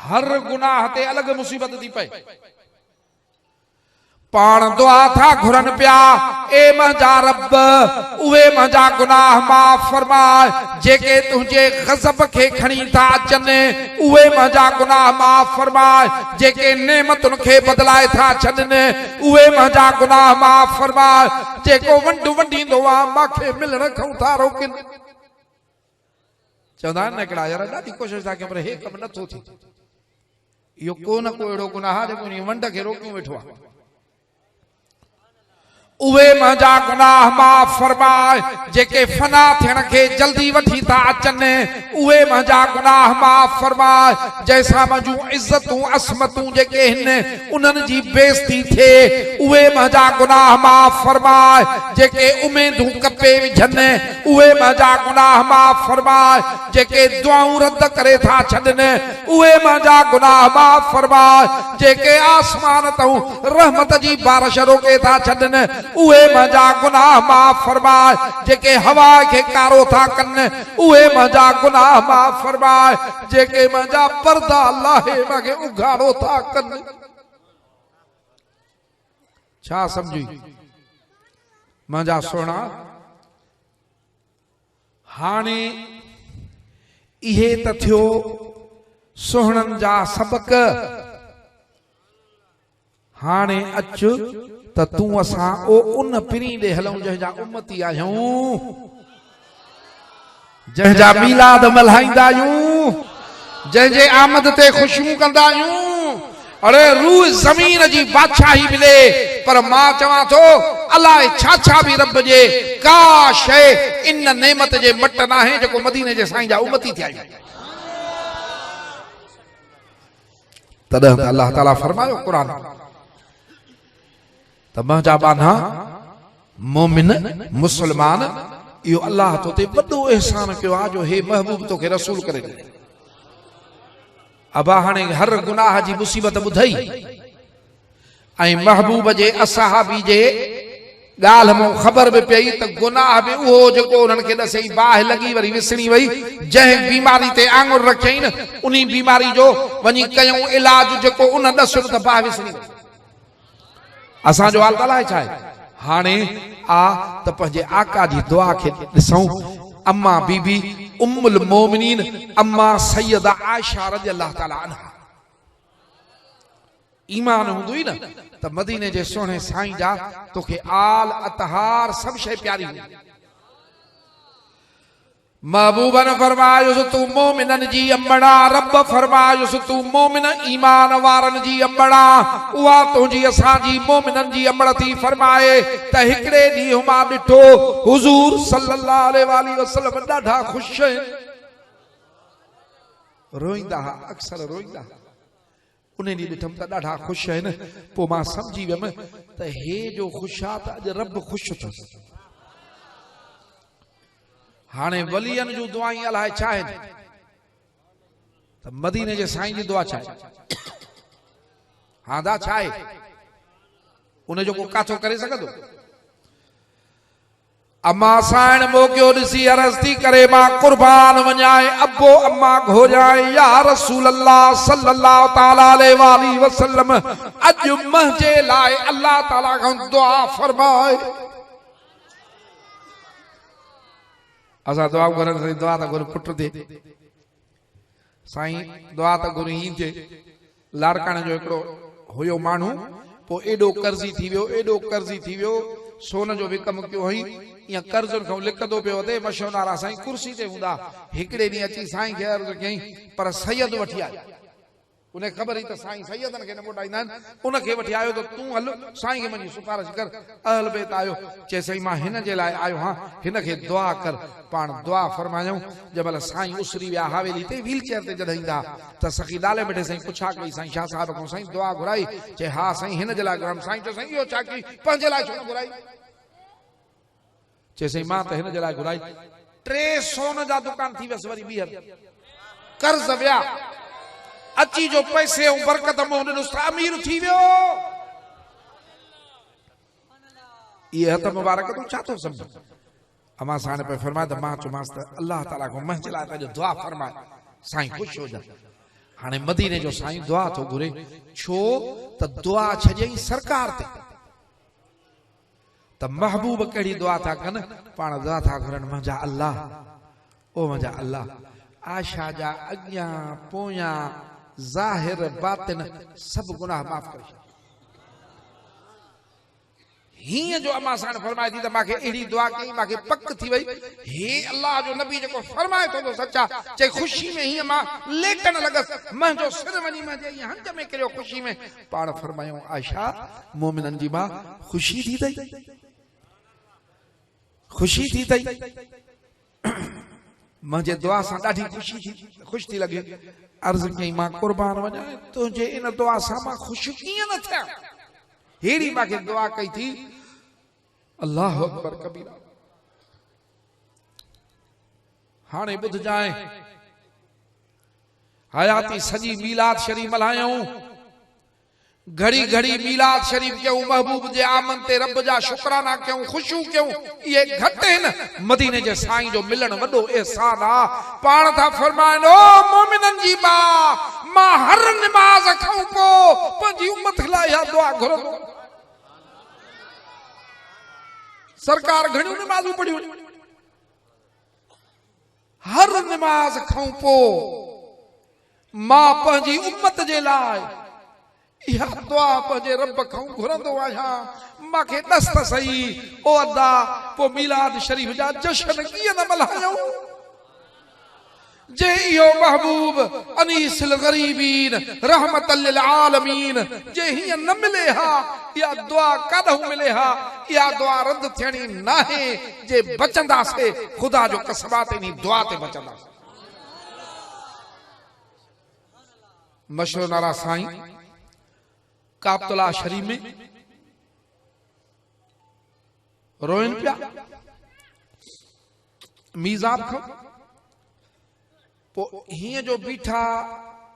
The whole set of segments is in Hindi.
हर गुनाह ते अलग मुसीबत दी पे पाण दुआ था घुरन पिया ए मंजा रब उहे मंजा गुनाह माफ फरमाए जेके तुझे गज़ब के खणी था अचन उहे मंजा गुनाह माफ फरमाए जेके नेमतुन के बदलाए था छन उहे मंजा गुनाह माफ फरमाए जेको वंड वंडींदो आ माखे मिलण खां था रोकिन चवंदा न हिकिड़ा यार ॾाढी कोशिशि था कयूं पर हे कमु नथो थिए इहो को न को अहिड़ो गुनाह जेको वंड खे रोकियूं वेठो आहे उहे मंजा गुनाह माफ फरमाए जेके फना थियण के जल्दी वठी था अचन उहे मंजा गुनाह माफ फरमाए जैसा मंजू इज्जतूं असमतूं जेके हिन उन्हनि जी बेइज्जती थे उहे मंजा गुनाह माफ फरमाए जेके उमेदूं कपे विझन उहे मंजा गुनाह माफ फरमाए जेके दुआऊं रद्द करे था छॾन उहे मंजा गुनाह माफ फरमाए जेके आसमान तऊं रहमत जी बारिश रोके था छॾन उहे मंजा गुनाह माफ फरमाए जेके हवा के कारो था कन उहे मंजा गुनाह माफ फरमाए जेके मंजा पर्दा लाहे मगे उघाड़ो था कन छा समझी मंजा सोना हाने इहे त थियो सोहणन जा सबक हाने अच त तू असा ओ उन पिरी दे हलऊं जंहिंजा उम्मती आहियूं जंहिंजा मीलाद मल्हाईंदा आहियूं जंहिंजे आमद ते खुशियूं कंदा आहियूं अरे रूह ज़मीन जी बादशाही मिले पर मां चवां थो अलाए छा छा भी रब जे का शइ इन नेमत जे मट न आहे जेको मदीने जे साईं जा उम्मती थिया आहिनि तॾहिं अल्लाह ताला फरमायो क़ुरान त मंजा बाना मोमिन मुसलमान इहो अल्लाह तो ते वॾो एहसान कयो आहे जो हे महबूब तोखे रसूल करे ॾिनो अबा हाणे हर गुनाह जी मुसीबत ॿुधई ऐं महबूब जे असहाबी जे ॻाल्हि मूं ख़बर बि पई त गुनाह बि उहो जेको उन्हनि खे ॾसई बाहि लॻी वरी विसणी वई जंहिं बीमारी ते आङुर रखियईं न उन बीमारी जो वञी कयूं इलाज जेको उन ॾसुनि त बाहि विसणी वई असांजो हाल अलाए छा आहे हाणे आ त पंहिंजे आका जी दुआ खे ॾिसूं अम्मा बीबी उम्मुल मोमिनीन अम्मा सैयदा आयशा रज़ियल्लाहु ताला अन्हा ईमान हूंदो ई न त मदीने जे सोणे साईं जा तोखे आल अतहार सब शइ प्यारी हुई महबूब ने फरमायुसि तू मोमिनन जी अम्बड़ा रब फरमायुसि तू मोमिन ईमान वारन जी अम्बड़ा उहा तुंहिंजी असांजी मोमिनन जी अम्बड़ थी फरमाए त हिकिड़े ॾींहुं मां ॾिठो हुजूर सल्लल्लाहु अलैहि वसल्लम ॾाढा ख़ुशि आहिनि रोईंदा अक्सर रोईंदा उन ॾींहुं ॾिठमि त ॾाढा ख़ुशि आहिनि पोइ मां सम्झी वियुमि त हे जो ख़ुशि आहे त अॼु रब ख़ुशि अथसि हाणे वलियन जूं दुआई अलाए छा आहिनि त मदीने जे साईं जी दुआ छा आहे हादा छा आहे उन जो को काथो करे सघंदो अम्मा साइण मोकियो ॾिसी अर्ज़ थी करे मां कुर्बान वञाए अबो अम्मा घोराए या रसूल अल्लाह सल्लल्लाहु ताला अलैहि वसल्लम अॼु मुंहिंजे लाइ अल्लाह ताला खां दुआ फरमाए असा दुआ करन साईं दुआ त गुरु पुट दे साईं दुआ त गुरु ही थे लाड़काणे जो हिकिड़ो हुयो माण्हू पोइ एॾो कर्ज़ी थी वियो सोन जो विकम कयो हुई या कर्ज़ुनि खां लिकंदो पियो वधे मशहूर साईं कुर्सी ते हूंदा हिकिड़े ॾींहुं अची साईं खे अर्ज़ कयईं पर सैयद वठी आयो उन ख़बर ही त साईं सैयदनि खे न मोटाईंदा आहिनि उन खे वठी आयो त तूं हल साईं खे वञी सिफारिश कर अहल बैत आयो चए साईं मां हिन जे लाइ आयो हां हिन खे दुआ कर पाण दुआ फरमायूं जंहिंमहिल साईं उसरी विया हवेली ते व्हील चेयर ते जॾहिं ईंदा त सखी डाले बैठे साईं पुछा कई साईं शाह साहब खां साईं दुआ घुराई चए हा साईं हिन जे लाइ घुराम साईं चयो साईं इहो छा कई पंहिंजे लाइ छो न घुराई चए साईं मां त हिन जे लाइ घुराई 3 सोन जा दुकान थी वियसि वरी ॿीहर कर्ज़ विया अची जो पैसे ऐं बरकत में हुन अमीर थी वियो ये हथ मुबारक तू छा थो सम्झ अमा साईं पे फरमाए त मां चयोमांसि त अल्लाह ताला को मुंहिंजे लाइ दुआ फरमाए साईं ख़ुशि हो जा हाणे मदीने जो साईं दुआ थो घुरे छो त दुआ छजई सरकार ते त महबूब कहिड़ी दुआ था कन पाण दुआ था घुरन मुंहिंजा अल्लाह ओ मुंहिंजा अल्लाह आशा जा अॻियां पोयां ज़ाहिर बातिन सब गुनाह माफ़ करे छॾ हिय जो अमा साण फरमाए थी त मांखे अहिड़ी दुआ कई मांखे पक थी वई हे अल्लाह जो नबी जेको फरमाए थो सचा चई ख़ुशी में हीअं मां लेटण लॻस मुंहिंजो सिर वञी मुंहिंजे हंध में किरियो ख़ुशी में पाण फरमायूं आयशा मोमिननि जी मां ख़ुशी थी अथई ख़ुशी थी अथई मुंहिंजे दुआ सां ॾाढी ख़ुशि थी लॻे अर्ज़ कई मां क़ुर्बान वञा तुंहिंजे इन दुआ सां मां ख़ुशि कीअं न थियां हेड़ी मांखे दुआ कई थी अल्लाह अकबर कबीरा हाणे ॿुधजांइ हयाती सॼी मीलाद शरीफ़ मल्हायूं घड़ी घड़ी मीलाद शरीफ़ क्यों महबूब जे आमन ते रब जा शुक्राना क्यों खुशू क्यों ये घट है न मदीने जे साईं जो मिलन वडो एहसान आ पाण था फरमाइन ओ मोमिनन जी मां हर नमाज खां पो पंजी उम्मत लाइ या दुआ घुरो सरकार घणियूं नमाज़ूं पढ़ियूं हर नमाज खां पो मां पंजी उम्मत जे लाइ इहा दुआ पंहिंजे रब खां घुरंदो आहियां मांखे ॾस त सही ओ अदा पोइ मीलाद शरीफ़ जा जश्न कीअं न मल्हायूं जे इहो महबूब अनीसुल गरीबीन रहमतल लिल आलमीन जे हीअं न मिले हा इहा दुआ काॾों मिले हा इहा दुआ रद्द थियणी नाहे जे बचंदासीं ख़ुदा जो कसबात इन दुआ ते बचंदासीं मशहूर नारा साईं काबतुल्लाह शरीफ में रोइन पिया मीज़ाब खां पोइ हीअं जो बीठा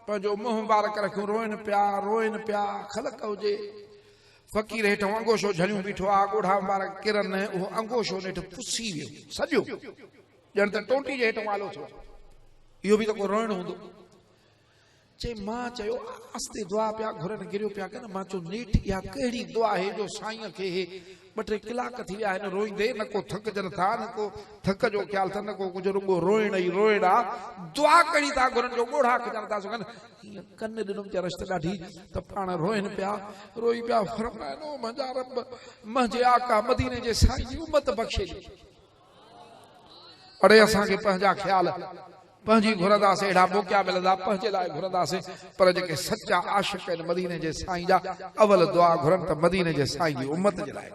पंहिंजो मुंहुं मुबारक रखियो रोइन पिया ख़लक हुजे फ़कीर हेठां अंगोशो झलियूं बीठो आहे ॻोढ़ा मुबारक किरन उहो अंगोशो हेठि पुसी वियो सॼो ॼण त टोटी जे हेठां आलो थियो इहो बि त को रोइणो हूंदो चे मां चयो आस्ते दुआ पिया घुरन गिरियो पिया कन मां चयो नेठ इहा कहिड़ी दुआ है जो साईं खे ॿ टे कलाक थी विया आहिनि रोईंदे न को थकजनि था न को थक जो ख्याल था न को कुझु रुगो रोइण ई रोइण आहे दुआ कहिड़ी था घुरनि जो ॻोढ़ा खजनि था सघनि हीअं कन ॾिनुमि च रश्त ॾाढी त पाण रोइनि पिया रोई पिया फरमाइनो मुंहिंजा रब मुंहिंजे आका मदीने जे साईं जी उम्मत बख़्शे अड़े असांखे पंहिंजा ख्याल पंहिंजी घुरंदासीं अहिड़ा मौक़ा मिलंदा पंहिंजे लाइ घुरंदासीं पर जेके सचा आशिक़ आहिनि मदीने जे साईं जा अवल दुआ घुरनि त मदीने जे साईं जी उम्मत जे लाइ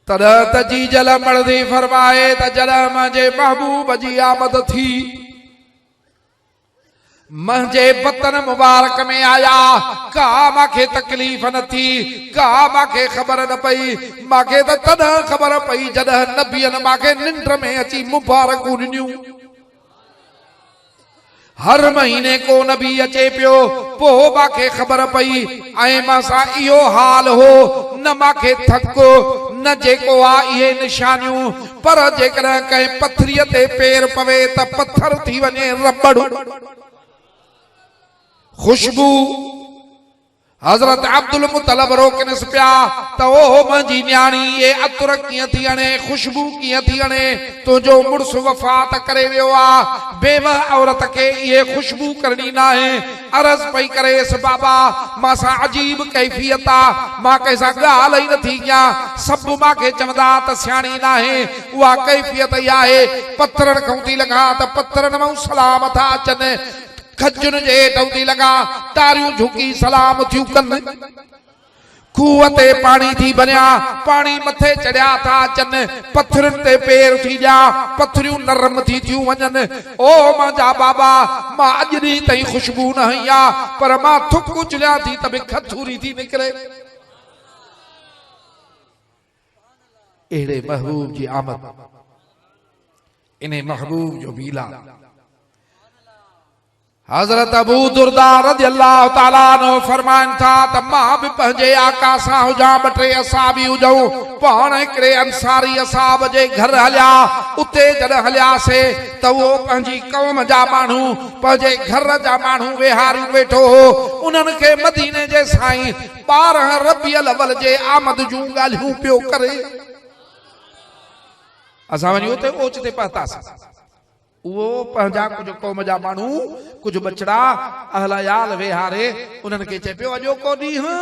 तॾहिं त जी जल मर्दी फरमाए त जॾहिं मुंहिंजे महबूब जी आमद थी मुंहिंजे बतन मुबारक में आया का मांखे तकलीफ़ न थी का मांखे ख़बर न पई मांखे त तॾहिं ख़बर पई जॾहिं नबियनि मांखे निंड में अची मुबारकूं ॾिनियूं हर महीने को नबी अचे पियो पोइ मांखे ख़बर पई ऐं मां सां इहो हाल हो न मांखे थक न जेको आहे इहे निशानियूं पर जेकॾहिं कंहिं पथरीअ ते पेर पवे त पत्थर थी वञे रबड़ खुशबू हजरत अब्दुल मुतलब रोकनिस पिया त ओ मुंहिंजी न्याणी ये अतर कीअं थी हणे खुशबू कीअं थी हणे तुंहिंजो मुड़ुस वफ़ात करे वियो आहे बेवह औरत खे इहे खुशबू करणी न आहे अर्ज़ पई करेसि बाबा मां सां अजीब कैफ़ियत आहे मां कंहिंसां ॻाल्हि ई नथी कयां सभु मूंखे चवंदा त सियाणी न आहे उहा कैफ़ियत ई आहे पथरनि खां थी लॻा त पथरनि मां सलाम था अचनि खजुनि जे हेठां थी लॻा तारियूं झुकी सलाम थियूं कनि खूह ते पाणी थी वञा पाणी मथे चढ़िया था अचनि पथरनि ते पेर थी ॾिया पथरियूं नरम थी थियूं वञनि ओ मुंहिंजा बाबा मां अॼु ॾींहं ताईं खुशबू न हई आहे पर मां थुक उछलियां थी त बि खथूरी थी निकिरे अहिड़े महबूब जी आमद इन महबूब जो बीला हजरत अबू दुर्दा रज़ियल्लाहु ताला अन्हु फरमाइन था त मां भी पंहिंजे आका सां हुजां, ॿ टे असाबी हुजऊं। पाण हिकिड़े अंसारी असाब जे घर हलिया। उते जॾहिं हलियासीं त उहो पंहिंजी क़ौम जा माण्हू, पंहिंजे घर जा माण्हू वेहारी वेठो हो। उन्हनि खे मदीने जे साईं 12 रबीउल अव्वल जे आमद जूं ॻाल्हियूं पियो करे। असां वञी उते ओचिते पहुतासीं। वो पंहिंजा कुछ क़ौम जा माण्हू, कुछ बचड़ा अहलयाल वेहारे उन्हनि खे चए पियो अॼोको ॾींहुं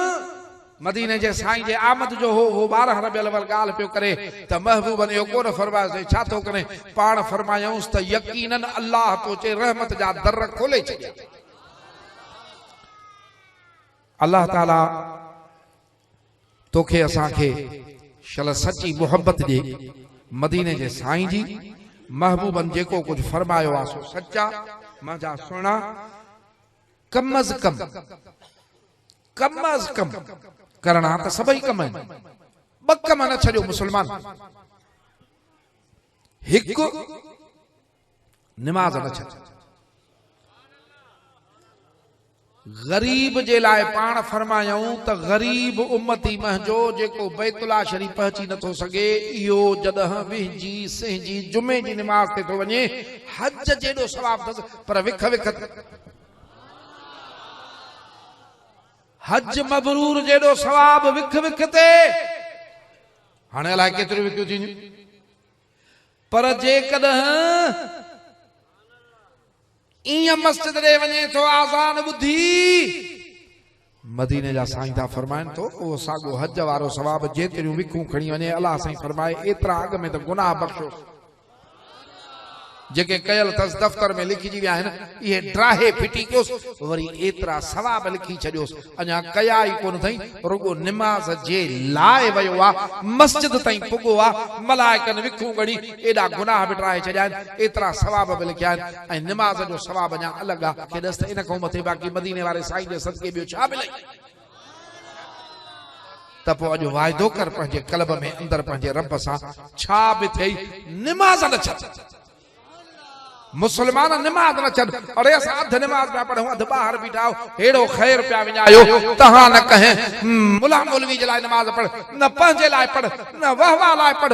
मदीने जे साईं जे आमद जो हो। वो 12 रबीउल अव्वल ॻाल्हि पियो करे त महबूब ने कोन फरमायोसीं छा थो करे। पाण फरमायूंसि त यकीनन अल्लाह तो चे रहमत जा दर खोले छॾिया। अल्लाह ताला तोखे असांखे शल सची मोहब्बत ॾे। मदीने जे साईं जी महबूबन जेको कुछ फरमायो आ सो सच्चा मजा सुना। कम अज कम करना त सभई कम आहिनि। ॿ कम न छॾियो मुसलमान। हिकु निमाज़ न छॾ। गरीब जे लाइ पाण फरमायूं त गरीब उम्मती महजो जेको बैतुल्लाह शरीफ पहुची नथो सघे, इहो जॾहिं विहजी सिंहजी जुमे जी निमाज़ ते थो वञे, हज जेॾो सवाब अथसि। पर विख हज मबरूर जेॾो सवाब विख ते। हाणे अलाए केतिरियूं विकियूं थींदियूं। पर जेकॾहिं ईअं मस्जिद ॾे वञे थो आज़ान ॿुधी, मदीने जा साईं था फरमाइनि तो उहो साॻो हज वारो सवाब जेतिरियूं विखूं खणी वञे। अलाह साईं फरमाए एतिरा अॻ में त गुनाह बख़्शो। जेके कयल अथसि दफ़्तर में लिखिजी विया आहिनि, इहे ड्राहे फिटी कयोसि, वरी एतिरा सवाब लिखी छॾियोसि। अञा कया ई कोन अथई, रुगो निमाज़ जे लाइ वियो आहे, मस्जिद ताईं पुॻो आहे। मलाइकनि विखूं गड़ी एॾा गुनाह बि ड्राहे छॾिया आहिनि, एतिरा सवाब बि लिखिया आहिनि। ऐं निमाज़ जो सवाब अञा अलॻि आहे। खेॾसि त इन खां मथे बाक़ी मदीने वारे साईं जे सदके ॿियो छा मिले। त पोइ अॼु वाइदो कर पंहिंजे क़ल्ब में अंदरि पंहिंजे रब सां, छा बि थिए निमाज़ न छॾ। मुसलमान निमाज़ न छॾ। अरे असां अधु निमाज़ पिया पढ़ूं, अधु ॿाहिरि बीठा आहियो, हेड़ो ख़ैर पिया विञायो। तव्हां न कहे मुला मौलवी जे लाइ निमाज़ पढ़, न पंहिंजे लाइ पढ़, न वहवा लाइ पढ़,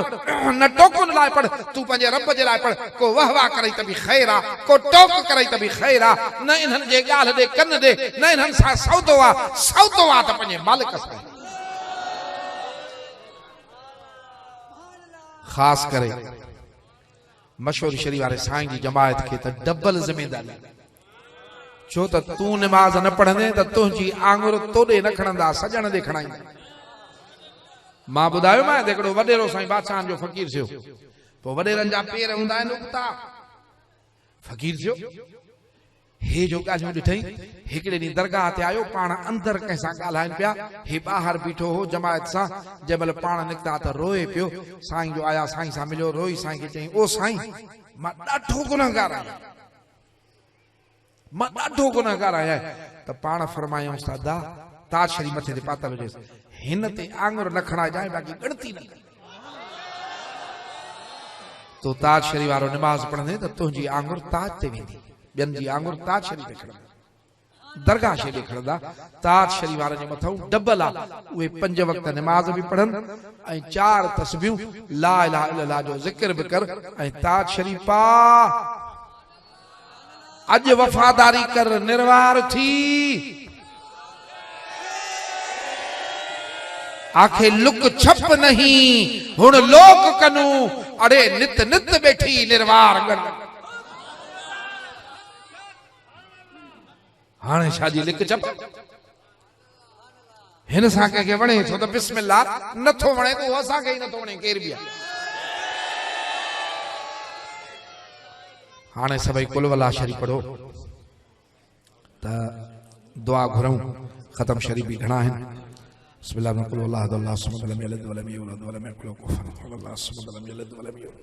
न टोकुन लाइ पढ़। तूं पंहिंजे रब जे लाइ पढ़। को वहवा करे त बि ख़ैर आहे, को टोक करे त बि ख़ैर आहे। न इन्हनि जे ॻाल्हि ॾे कन ॾे, न इन्हनि सां सौदो आहे। सौदो आहे त पंहिंजे मालिक सां। ख़ासि करे मशहूर शरीफ वारे साईं जी जमायत खे त डबल ज़िमेदारी। छो त तूं निमाज़ न पढ़ंदे त तुंहिंजी आंगुर तोॾे न खणंदा, सजण ॾे खणाईंदा। मां ॿुधायो मां हिकिड़ो वॾेरो साईं बादशाहनि जो फ़क़ीर थियो। पोइ वॾेरनि जा पेर हूंदा आहिनि उगता, फ़क़ीर थियो। हे जो ॻाल्हियूं ॾिठई, हिकिड़े ॾींहुं दरगाह ते आयो, पाण अंदरि कंहिंसां ॻाल्हाइनि पिया। हे ॿाहिरि बीठो हो जमायत सां। जंहिं महिल पाण निकिता त रोए पियो। साईं जो आया, साईं सां मिलियो, रोई साईं खे चई, ओ साईं मां ॾाढो गुनहगार आहियां, मां ॾाढो गुनहगार आहियां। त पाण फरमायूंसि दादा ताज शरीफ मथे ते पातल हुजेसि, हिन ते आंगुर न खणाइजांइ, बाक़ी ॻणती न। तो ताज शरीफ वारो निमाज़ पढ़ंदे त तुंहिंजी आंगुर ताज ते वेंदी, ॿियनि जी आंगुर ताज शरीफ ते खणंदा, दरगाह शे खणंदा। ताज शरीफ वारनि जे मथां डबल आहे। उहे 5 वक़्त निमाज़ बि पढ़नि ऐं 4 तस्बीहूं ला इलाहा इल्लल्लाह जो ज़िक्र बि कर ऐं ताज शरीफ पा। अॼु वफ़ादारी कर, निर्वार थी। आखे लुक छप नहीं हुण लोक कनू, अड़े नित नित बैठी निर्वार गन। हाणे शादी लिक चप हिन सां कंहिंखे वणे थो त बिस्मिल्लाह, नथो वणे त उहो असांखे ई नथो वणे, केर बि आहे। हाणे सभई कुल वला शरीफ पढ़ो त दुआ घुरऊं। ख़तम शरीफ बि घणा आहिनि। बिस्मिल्लाह कुल वल्लाह अल्लाह समद लम यलिद वलम यूलद वलम यकुल lahu कुफुवन अहद अल्लाह समद लम यलिद वलम यूलद।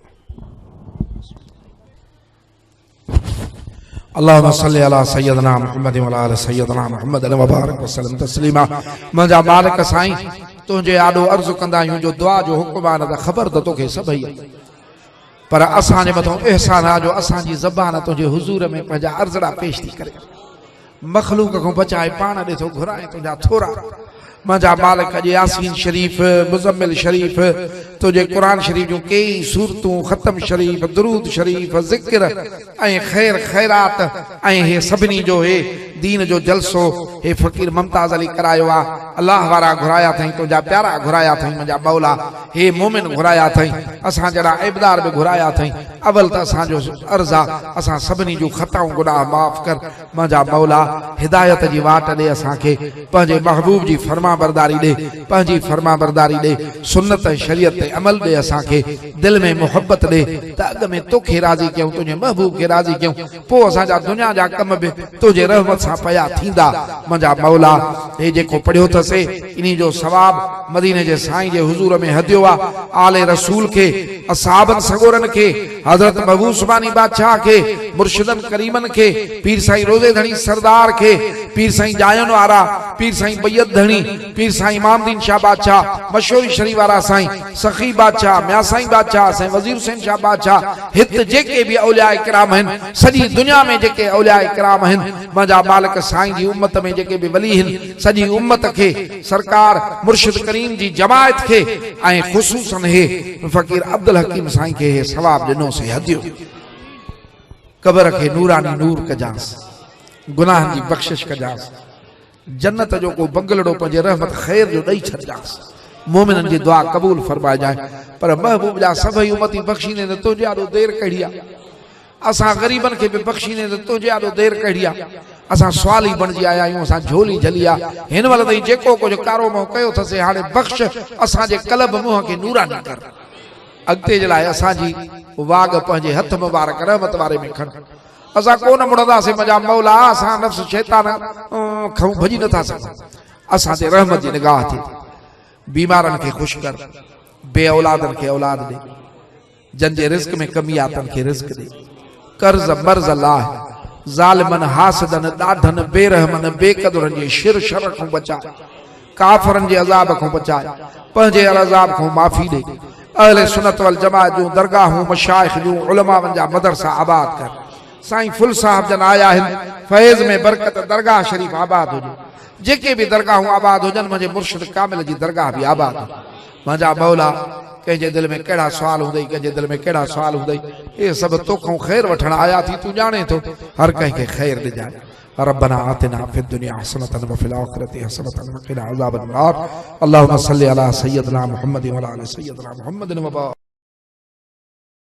अल्लाहुम्मा सल्लि अला सय्यदना मुहम्मद व अला सय्यदना मुहम्मद व बारिक व सल्लम तस्लीमा। मुंहिंजा मालिक साईं तुंहिंजे आॾो अर्ज़ु कंदा आहियूं जो दुआ जो हुकुम आहे, न त ख़बर त तोखे सभई, पर असांजे मथां एहसान आहे जो असांजी ज़बान तुंहिंजे हुज़ूर में पंहिंजा अर्ज़ड़ा पेश थी करे। मखलूक को बचाए पाण ॾिठो घुराए तुंहिंजा थोरा मुंहिंजा मालिक जे यासीन शरीफ़ मुज़म्मिल शरीफ़ तुझे कुरान शरीफ़ जूं कई सूरतूं ख़तम शरीफ़ दुरूद शरीफ़ ज़िक्र ऐं ख़ैर ख़ैरात ऐं हे सभिनी जो हे दीन जो जलसो हे फ़कीर मुमताज़ अली करायो आहे अल्लाह वारा घुराया अथई तुंहिंजा प्यारा घुराया अथई मुंहिंजा मौला हे मोमिन घुराया अथई असां जहिड़ा इबदार बि घुराया अथई अवल त असांजो अर्ज़ आहे असां सभिनी जूं ख़ताऊं गुनाह माफ़ कर मुंहिंजा मौला हिदायत जी वाट ॾे असांखे पंहिंजे महबूब जी फरमा बरदारी ॾे पंहिंजी फरमा बरदारी ॾे सुन्नत ऐं शरीयत ते अमल ॾे असांखे दिल में मोहब्बत ॾे त अॻ में तोखे राज़ी कयूं तुंहिंजे महबूब खे राज़ी कयूं पोइ असांजा दुनिया जा कम बि तुंहिंजे रहमत सां पया थींदा मुंहिंजा मौला हे जेको पढ़ियो अथसि इन जो सवाब मदीने जे साईं जे हुज़ूर में हदियो आहे आले रसूल खे असहाबन सगोरन के हजरत महबूब सुबानी बादशाह के मुर्शिदन करीमन के पीर साईं रोज़े धणी सरदार के पीर साईं जायन वारा पीर साईं बैयत धणी पीर साईं इमामदीन शाह बादशाह मशहूरी शरीफ वारा साईं सखी बादशाह म्या साईं बादशाह साईं वजीर हुसैन शाह बादशाह हित जेके भी औलिया इकराम हैं सजी दुनिया में जेके औलिया इकराम हैं मुंहिंजा मालिक साईं जी उम्मत में जेके भी वली हैं सजी उम्मत के सरकार मुर्शिद करीम जी जमायत के ऐं ख़ुसूसन हे फ़कीर अब्दुल हकीम साईं के हे सवाब ॾिनो से हदियो कबर के नूरानी नूर कजांस गुनाह जी बख्शिश कजांस जन्नत जो को बंगलड़ो पंहिंजे रहमत ख़ैर जो ॾेई छॾिजांस मोमिनन जी दुआ कबूल फरमाए जाए पर महबूब जा सभई उम्मती बख्शीने त तुंहिंजे आॾो देर कढी आहे असां ग़रीबन खे बि बख्शीने त तुंहिंजे आॾो देर कढी आहे असां सवाली बणिजी आया आहियूं असां झोली झली आहे हिन महिल ताईं जेको कुझु कारो मोह कयो अथसि हाणे बख़्श असांजे कल्ब मुंहं खे नूरानी कर अॻिते जे लाइ असांजी वाग पंहिंजे हथ मुबारक रहमत वारे में खण असां कोन मुड़ंदासीं मुंहिंजा मौला असां नफ़्स शैतान खां भॼी नथा सघूं असां ते रहमत जी निगाह थिए बीमारनि खे ख़ुशि कर बे औलादनि खे औलाद ॾे जंहिंजे रिज़्क़ में कमी आहे तन खे रिज़्क़ ॾे कर्ज़ मर्ज़ लाह ज़ालिमन हासिदन ॾाढन बेरहमन बेक़दरनि जे शिर शर खां बचाए काफ़रनि जे अज़ाब खां बचाए पंहिंजे अज़ाब खां माफ़ी ॾे अहले सुन्नत वल जमाअत जूं दरगाहूं मशाइख जूं उलमावन जा मदरसा आबाद कर साईं फुल साहब जन आया आहिनि फैज़ में बरकत दरगाह शरीफ आबाद हुजे जेके भी दरगाहूं आबाद हुजनि मुंहिंजे मुर्शिद कामिल जी दरगाह भी आबाद हो मुंहिंजा मौला कंहिंजे दिल में कहिड़ा सवाल हूंदई कंहिंजे दिल में कहिड़ा सवाल हूंदई ये सब तोखां ख़ैर वठण आया थी तूं ॼाणे थो हर कंहिंखे ख़ैर ॾिजाए रब्बना आतिना फिद दुनिया हसनतन व फिल आखिरति हसनतन व क़िना अज़ाबन नार अल्लाहुम्मा सल्लि अला सय्यदना मुहम्मद व अला आलि सय्यदना मुहम्मद व